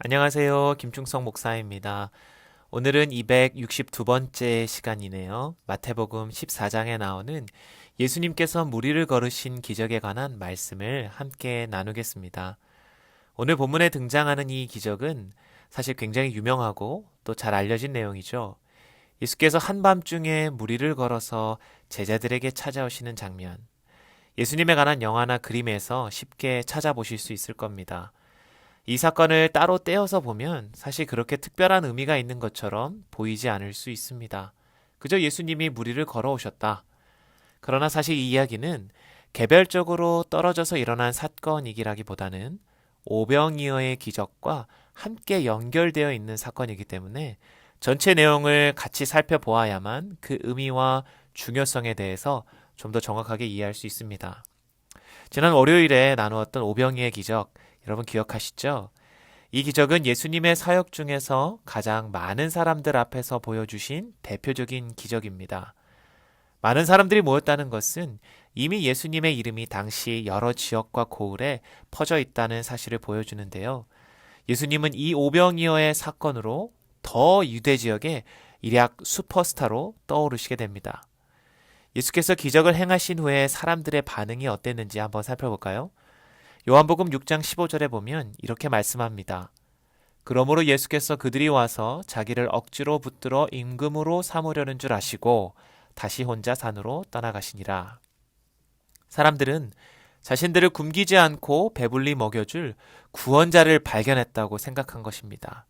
안녕하세요. 김충성 목사입니다. 오늘은 262번째 시간이네요. 마태복음 14장에 나오는 예수님께서 무리를 걸으신 기적에 관한 말씀을 함께 나누겠습니다. 오늘 본문에 등장하는 이 기적은 사실 굉장히 유명하고 또 잘 알려진 내용이죠. 예수께서 한밤중에 무리를 걸어서 제자들에게 찾아오시는 장면. 예수님에 관한 영화나 그림에서 쉽게 찾아보실 수 있을 겁니다. 이 사건을 따로 떼어서 보면 사실 그렇게 특별한 의미가 있는 것처럼 보이지 않을 수 있습니다. 그저 예수님이 무리를 걸어오셨다. 그러나 사실 이 이야기는 개별적으로 떨어져서 일어난 사건이기라기보다는 오병이어의 기적과 함께 연결되어 있는 사건이기 때문에 전체 내용을 같이 살펴보아야만 그 의미와 중요성에 대해서 좀 더 정확하게 이해할 수 있습니다. 지난 월요일에 나누었던 오병이의 기적, 여러분 기억하시죠? 이 기적은 예수님의 사역 중에서 가장 많은 사람들 앞에서 보여주신 대표적인 기적입니다. 많은 사람들이 모였다는 것은 이미 예수님의 이름이 당시 여러 지역과 고을에 퍼져 있다는 사실을 보여주는데요. 예수님은 이 오병이어의 사건으로 더 유대 지역의 일약 슈퍼스타로 떠오르시게 됩니다. 예수께서 기적을 행하신 후에 사람들의 반응이 어땠는지 한번 살펴볼까요? 요한복음 6장 15절에 보면 이렇게 말씀합니다. 그러므로 예수께서 그들이 와서 자기를 억지로 붙들어 임금으로 삼으려는 줄 아시고 다시 혼자 산으로 떠나가시니라. 사람들은 자신들을 굶기지 않고 배불리 먹여줄 구원자를 발견했다고 생각한 것입니다.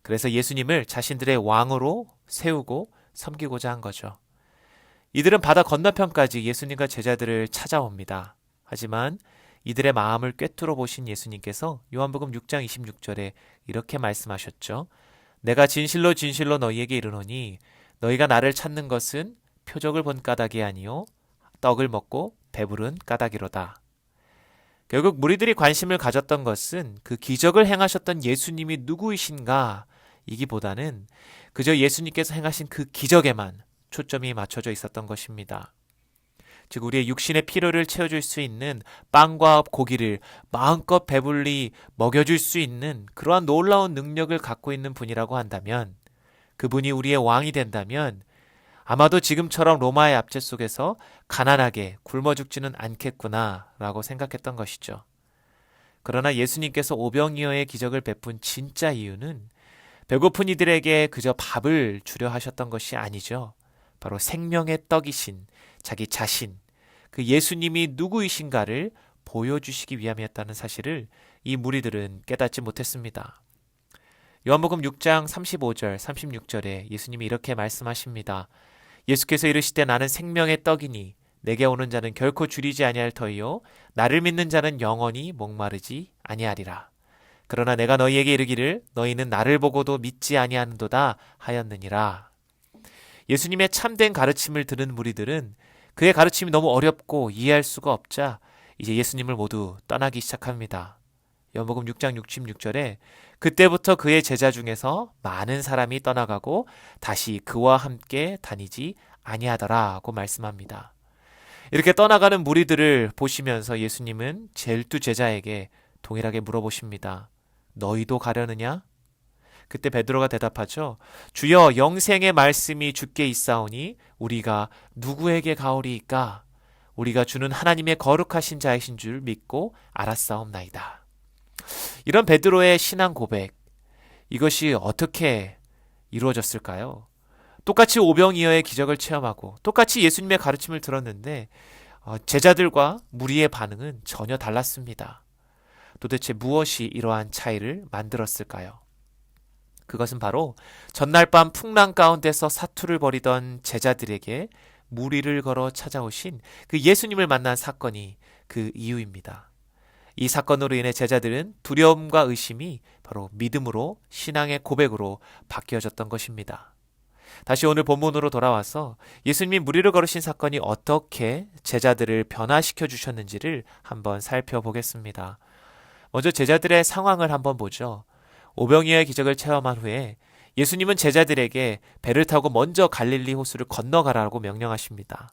그래서 예수님을 자신들의 왕으로 세우고 섬기고자 한 거죠. 이들은 바다 건너편까지 예수님과 제자들을 찾아옵니다. 하지만 이들의 마음을 꿰뚫어 보신 예수님께서 요한복음 6장 26절에 이렇게 말씀하셨죠. 내가 진실로 진실로 너희에게 이르노니 너희가 나를 찾는 것은 표적을 본 까닭이 아니요 떡을 먹고 배부른 까닭이로다. 결국 무리들이 관심을 가졌던 것은 그 기적을 행하셨던 예수님이 누구이신가 이기보다는 그저 예수님께서 행하신 그 기적에만 초점이 맞춰져 있었던 것입니다. 즉 우리의 육신의 필요를 채워줄 수 있는 빵과 고기를 마음껏 배불리 먹여줄 수 있는 그러한 놀라운 능력을 갖고 있는 분이라고 한다면, 그분이 우리의 왕이 된다면 아마도 지금처럼 로마의 압제 속에서 가난하게 굶어 죽지는 않겠구나라고 생각했던 것이죠. 그러나 예수님께서 오병이어의 기적을 베푼 진짜 이유는 배고픈 이들에게 그저 밥을 주려 하셨던 것이 아니죠. 바로 생명의 떡이신 자기 자신, 그 예수님이 누구이신가를 보여주시기 위함이었다는 사실을 이 무리들은 깨닫지 못했습니다. 요한복음 6장 35절, 36절에 예수님이 이렇게 말씀하십니다. 예수께서 이르시되 나는 생명의 떡이니 내게 오는 자는 결코 줄이지 아니할 터이요 나를 믿는 자는 영원히 목마르지 아니하리라. 그러나 내가 너희에게 이르기를 너희는 나를 보고도 믿지 아니하는도다 하였느니라. 예수님의 참된 가르침을 들은 무리들은 그의 가르침이 너무 어렵고 이해할 수가 없자 이제 예수님을 모두 떠나기 시작합니다. 요한복음 6장 66절에 그때부터 그의 제자 중에서 많은 사람이 떠나가고 다시 그와 함께 다니지 아니하더라고 말씀합니다. 이렇게 떠나가는 무리들을 보시면서 예수님은 제12 제자에게 동일하게 물어보십니다. 너희도 가려느냐? 그때 베드로가 대답하죠. 주여 영생의 말씀이 주께 있사오니 우리가 누구에게 가오리이까? 우리가 주는 하나님의 거룩하신 자이신 줄 믿고 알았사옵나이다. 이런 베드로의 신앙 고백, 이것이 어떻게 이루어졌을까요? 똑같이 오병이어의 기적을 체험하고 똑같이 예수님의 가르침을 들었는데 제자들과 무리의 반응은 전혀 달랐습니다. 도대체 무엇이 이러한 차이를 만들었을까요? 그것은 바로 전날 밤 풍랑 가운데서 사투를 벌이던 제자들에게 무리를 걸어 찾아오신 그 예수님을 만난 사건이 그 이유입니다. 이 사건으로 인해 제자들은 두려움과 의심이 바로 믿음으로 신앙의 고백으로 바뀌어졌던 것입니다. 다시 오늘 본문으로 돌아와서 예수님이 무리를 걸으신 사건이 어떻게 제자들을 변화시켜 주셨는지를 한번 살펴보겠습니다. 먼저 제자들의 상황을 한번 보죠. 오병이어의 기적을 체험한 후에 예수님은 제자들에게 배를 타고 먼저 갈릴리 호수를 건너가라고 명령하십니다.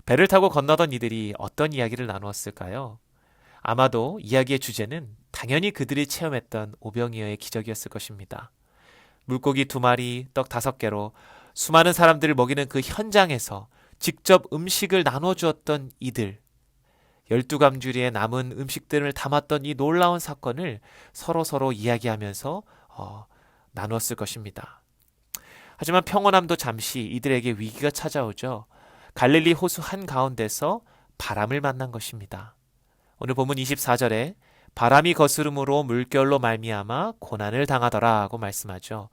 배를 타고 건너던 이들이 어떤 이야기를 나누었을까요? 아마도 이야기의 주제는 당연히 그들이 체험했던 오병이어의 기적이었을 것입니다. 물고기 2마리, 떡 5개로 수많은 사람들을 먹이는 그 현장에서 직접 음식을 나눠주었던 이들, 12감주리에 남은 음식들을 담았던 이 놀라운 사건을 서로 이야기하면서 나누었을 것입니다. 하지만 평온함도 잠시 이들에게 위기가 찾아오죠. 갈릴리 호수 한가운데서 바람을 만난 것입니다. 오늘 본문 24절에 바람이 거스름으로 물결로 말미암아 고난을 당하더라고 말씀하죠.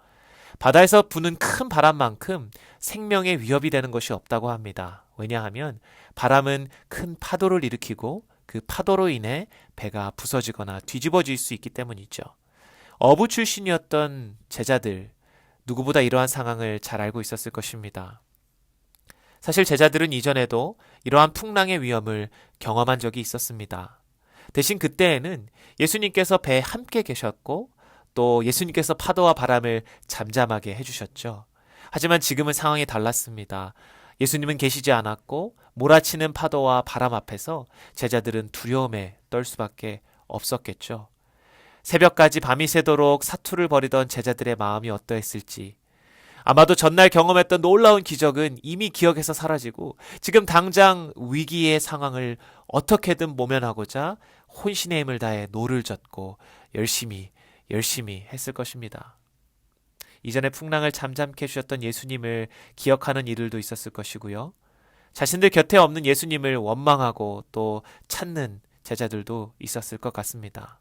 바다에서 부는 큰 바람만큼 생명의 위협이 되는 것이 없다고 합니다. 왜냐하면 바람은 큰 파도를 일으키고 그 파도로 인해 배가 부서지거나 뒤집어질 수 있기 때문이죠. 어부 출신이었던 제자들, 누구보다 이러한 상황을 잘 알고 있었을 것입니다. 사실 제자들은 이전에도 이러한 풍랑의 위험을 경험한 적이 있었습니다. 대신 그때에는 예수님께서 배에 함께 계셨고 또 예수님께서 파도와 바람을 잠잠하게 해주셨죠. 하지만 지금은 상황이 달랐습니다. 예수님은 계시지 않았고 몰아치는 파도와 바람 앞에서 제자들은 두려움에 떨 수밖에 없었겠죠. 새벽까지 밤이 새도록 사투를 벌이던 제자들의 마음이 어떠했을지, 아마도 전날 경험했던 놀라운 기적은 이미 기억에서 사라지고 지금 당장 위기의 상황을 어떻게든 모면하고자 혼신의 힘을 다해 노를 젓고 열심히 했을 것입니다. 이전에 풍랑을 잠잠케 해주셨던 예수님을 기억하는 이들도 있었을 것이고요. 자신들 곁에 없는 예수님을 원망하고 또 찾는 제자들도 있었을 것 같습니다.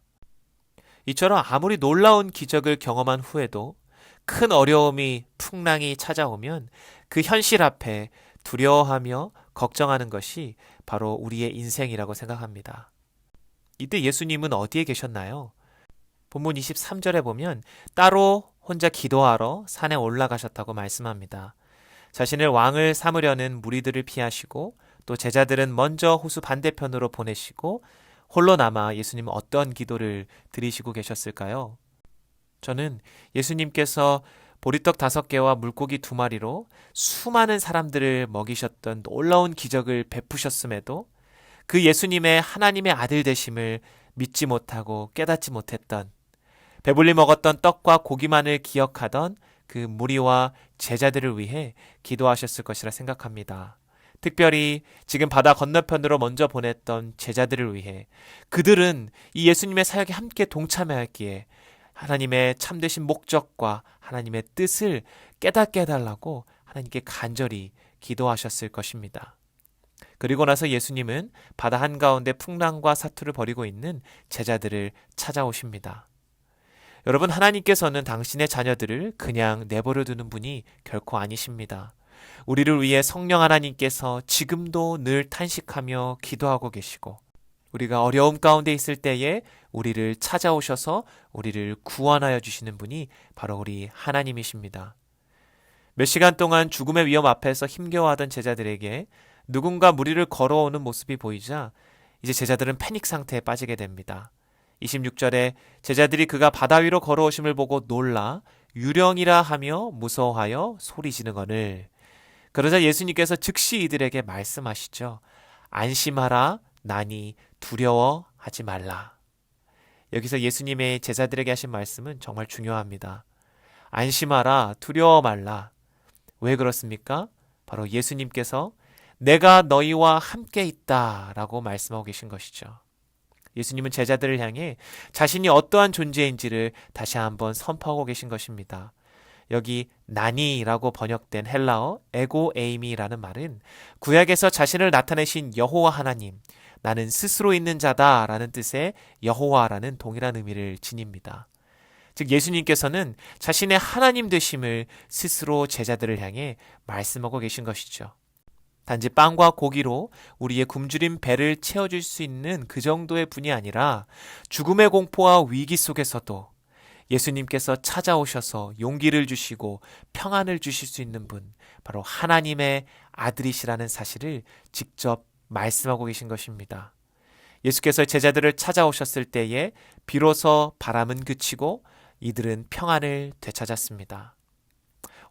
이처럼 아무리 놀라운 기적을 경험한 후에도 큰 어려움이 풍랑이 찾아오면 그 현실 앞에 두려워하며 걱정하는 것이 바로 우리의 인생이라고 생각합니다. 이때 예수님은 어디에 계셨나요? 본문 23절에 보면 따로 혼자 기도하러 산에 올라가셨다고 말씀합니다. 자신을 왕을 삼으려는 무리들을 피하시고 또 제자들은 먼저 호수 반대편으로 보내시고 홀로 남아 예수님은 어떤 기도를 드리시고 계셨을까요? 저는 예수님께서 보리떡 5개와 물고기 2마리로 수많은 사람들을 먹이셨던 놀라운 기적을 베푸셨음에도 그 예수님의 하나님의 아들 되심을 믿지 못하고 깨닫지 못했던, 배불리 먹었던 떡과 고기만을 기억하던 그 무리와 제자들을 위해 기도하셨을 것이라 생각합니다. 특별히 지금 바다 건너편으로 먼저 보냈던 제자들을 위해, 그들은 이 예수님의 사역에 함께 동참하였기에 하나님의 참되신 목적과 하나님의 뜻을 깨닫게 해달라고 하나님께 간절히 기도하셨을 것입니다. 그리고 나서 예수님은 바다 한가운데 풍랑과 사투를 벌이고 있는 제자들을 찾아오십니다. 여러분, 하나님께서는 당신의 자녀들을 그냥 내버려 두는 분이 결코 아니십니다. 우리를 위해 성령 하나님께서 지금도 늘 탄식하며 기도하고 계시고, 우리가 어려움 가운데 있을 때에 우리를 찾아오셔서 우리를 구원하여 주시는 분이 바로 우리 하나님이십니다. 몇 시간 동안 죽음의 위험 앞에서 힘겨워하던 제자들에게 누군가 무리를 걸어오는 모습이 보이자 이제 제자들은 패닉 상태에 빠지게 됩니다. 26절에 제자들이 그가 바다 위로 걸어오심을 보고 놀라 유령이라 하며 무서워하여 소리지르거늘. 그러자 예수님께서 즉시 이들에게 말씀하시죠. 안심하라, 나니 두려워하지 말라. 여기서 예수님의 제자들에게 하신 말씀은 정말 중요합니다. 안심하라, 두려워 말라. 왜 그렇습니까? 바로 예수님께서 내가 너희와 함께 있다 라고 말씀하고 계신 것이죠. 예수님은 제자들을 향해 자신이 어떠한 존재인지를 다시 한번 선포하고 계신 것입니다. 여기 나니라고 번역된 헬라어 에고 에이미라는 말은 구약에서 자신을 나타내신 여호와 하나님, 나는 스스로 있는 자다 라는 뜻의 여호와라는 동일한 의미를 지닙니다. 즉 예수님께서는 자신의 하나님 되심을 스스로 제자들을 향해 말씀하고 계신 것이죠. 단지 빵과 고기로 우리의 굶주린 배를 채워줄 수 있는 그 정도의 분이 아니라 죽음의 공포와 위기 속에서도 예수님께서 찾아오셔서 용기를 주시고 평안을 주실 수 있는 분, 바로 하나님의 아들이시라는 사실을 직접 말씀하고 계신 것입니다. 예수께서 제자들을 찾아오셨을 때에 비로소 바람은 그치고 이들은 평안을 되찾았습니다.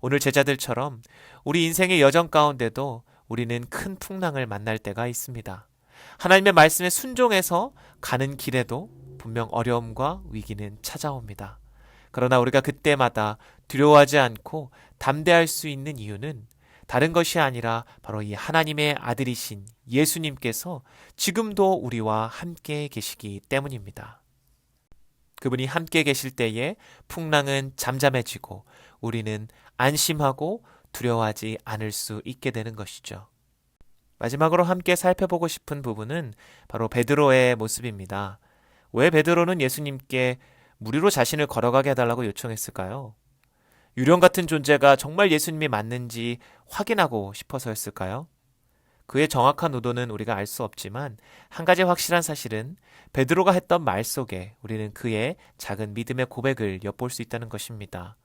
오늘 제자들처럼 우리 인생의 여정 가운데도 우리는 큰 풍랑을 만날 때가 있습니다. 하나님의 말씀에 순종해서 가는 길에도 분명 어려움과 위기는 찾아옵니다. 그러나 우리가 그때마다 두려워하지 않고 담대할 수 있는 이유는 다른 것이 아니라 바로 이 하나님의 아들이신 예수님께서 지금도 우리와 함께 계시기 때문입니다. 그분이 함께 계실 때에 풍랑은 잠잠해지고 우리는 안심하고 두려워하지 않을 수 있게 되는 것이죠. 마지막으로 함께 살펴보고 싶은 부분은 바로 베드로의 모습입니다. 왜 베드로는 예수님께 무리로 자신을 걸어가게 해달라고 요청했을까요? 유령 같은 존재가 정말 예수님이 맞는지 확인하고 싶어서였을까요? 그의 정확한 의도는 우리가 알 수 없지만 한 가지 확실한 사실은 베드로가 했던 말 속에 우리는 그의 작은 믿음의 고백을 엿볼 수 있다는 것입니다.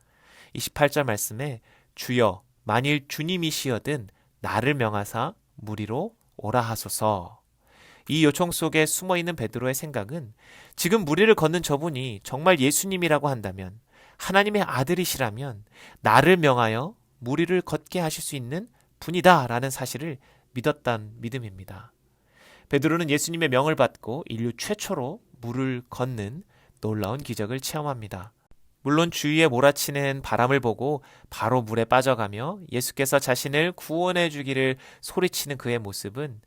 28절 말씀에 주여 만일 주님이시여든 나를 명하사 무리로 오라 하소서. 이 요청 속에 숨어있는 베드로의 생각은 지금 무리를 걷는 저분이 정말 예수님이라고 한다면, 하나님의 아들이시라면 나를 명하여 무리를 걷게 하실 수 있는 분이다 라는 사실을 믿었단 믿음입니다. 베드로는 예수님의 명을 받고 인류 최초로 물을 걷는 놀라운 기적을 체험합니다. 물론 주위에 몰아치는 바람을 보고 바로 물에 빠져가며 예수께서 자신을 구원해 주기를 소리치는 그의 모습은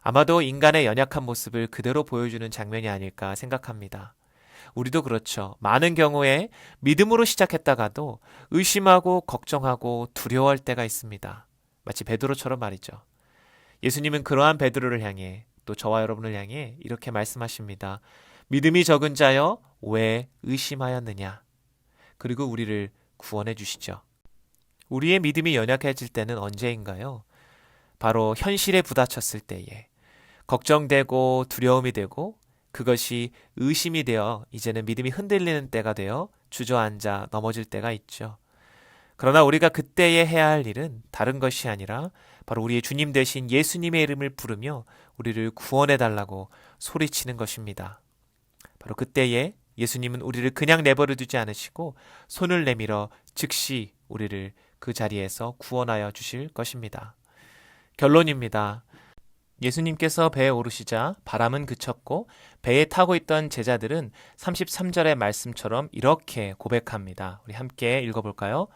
아마도 인간의 연약한 모습을 그대로 보여주는 장면이 아닐까 생각합니다. 우리도 그렇죠. 많은 경우에 믿음으로 시작했다가도 의심하고 걱정하고 두려워할 때가 있습니다. 마치 베드로처럼 말이죠. 예수님은 그러한 베드로를 향해 또 저와 여러분을 향해 이렇게 말씀하십니다. 믿음이 적은 자여 왜 의심하였느냐? 그리고 우리를 구원해 주시죠. 우리의 믿음이 연약해질 때는 언제인가요? 바로 현실에 부딪혔을 때에 걱정되고 두려움이 되고 그것이 의심이 되어 이제는 믿음이 흔들리는 때가 되어 주저앉아 넘어질 때가 있죠. 그러나 우리가 그때에 해야 할 일은 다른 것이 아니라 바로 우리의 주님 되신 예수님의 이름을 부르며 우리를 구원해 달라고 소리치는 것입니다. 바로 그때에 예수님은 우리를 그냥 내버려 두지 않으시고 손을 내밀어 즉시 우리를 그 자리에서 구원하여 주실 것입니다. 결론입니다. 예수님께서 배에 오르시자 바람은 그쳤고 배에 타고 있던 제자들은 33절의 말씀처럼 이렇게 고백합니다. 우리 함께 읽어볼까요?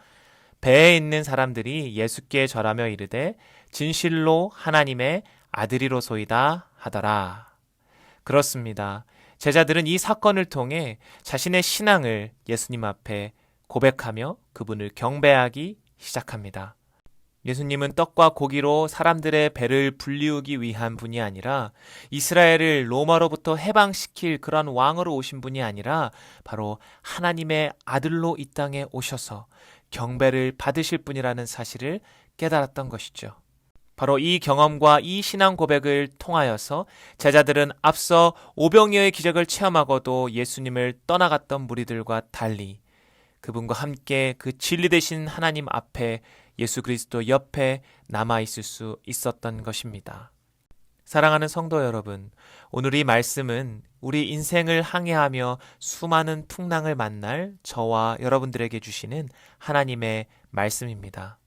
배에 있는 사람들이 예수께 절하며 이르되 진실로 하나님의 아들이로소이다 하더라. 그렇습니다. 제자들은 이 사건을 통해 자신의 신앙을 예수님 앞에 고백하며 그분을 경배하기 시작합니다. 예수님은 떡과 고기로 사람들의 배를 불리우기 위한 분이 아니라 이스라엘을 로마로부터 해방시킬 그런 왕으로 오신 분이 아니라 바로 하나님의 아들로 이 땅에 오셔서 경배를 받으실 분이라는 사실을 깨달았던 것이죠. 바로 이 경험과 이 신앙 고백을 통하여서 제자들은 앞서 오병이어의 기적을 체험하고도 예수님을 떠나갔던 무리들과 달리 그분과 함께 그 진리 되신 하나님 앞에 예수 그리스도 옆에 남아있을 수 있었던 것입니다. 사랑하는 성도 여러분, 오늘 이 말씀은 우리 인생을 항해하며 수많은 풍랑을 만날 저와 여러분들에게 주시는 하나님의 말씀입니다.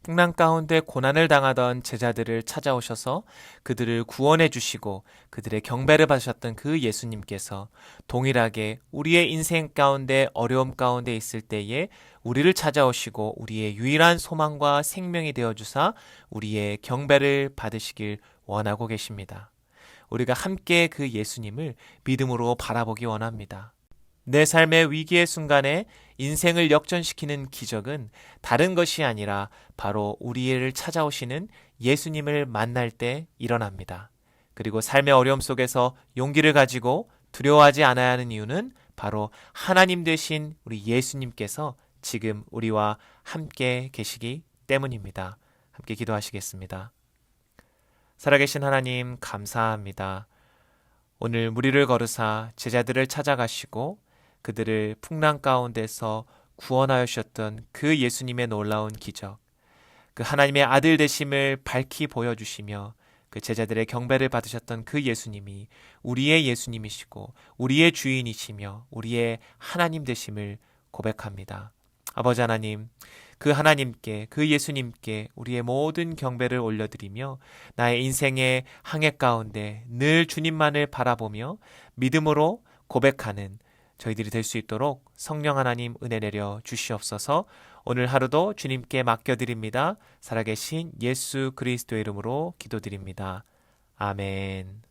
풍랑 가운데 고난을 당하던 제자들을 찾아오셔서 그들을 구원해 주시고 그들의 경배를 받으셨던 그 예수님께서 동일하게 우리의 인생 가운데 어려움 가운데 있을 때에 우리를 찾아오시고 우리의 유일한 소망과 생명이 되어주사 우리의 경배를 받으시길 원하고 계십니다. 우리가 함께 그 예수님을 믿음으로 바라보기 원합니다. 내 삶의 위기의 순간에 인생을 역전시키는 기적은 다른 것이 아니라 바로 우리를 찾아오시는 예수님을 만날 때 일어납니다. 그리고 삶의 어려움 속에서 용기를 가지고 두려워하지 않아야 하는 이유는 바로 하나님 되신 우리 예수님께서 지금 우리와 함께 계시기 때문입니다. 함께 기도하시겠습니다. 살아계신 하나님 감사합니다. 오늘 무리를 걸으사 제자들을 찾아가시고 그들을 풍랑 가운데서 구원하여 주셨던 그 예수님의 놀라운 기적, 그 하나님의 아들 되심을 밝히 보여주시며 그 제자들의 경배를 받으셨던 그 예수님이 우리의 예수님이시고 우리의 주인이시며 우리의 하나님 되심을 고백합니다. 아버지 하나님, 그 하나님께, 그 예수님께 우리의 모든 경배를 올려드리며 나의 인생의 항해 가운데 늘 주님만을 바라보며 믿음으로 고백하는 저희들이 될 수 있도록 성령 하나님 은혜 내려 주시옵소서. 오늘 하루도 주님께 맡겨드립니다. 살아계신 예수 그리스도의 이름으로 기도드립니다. 아멘.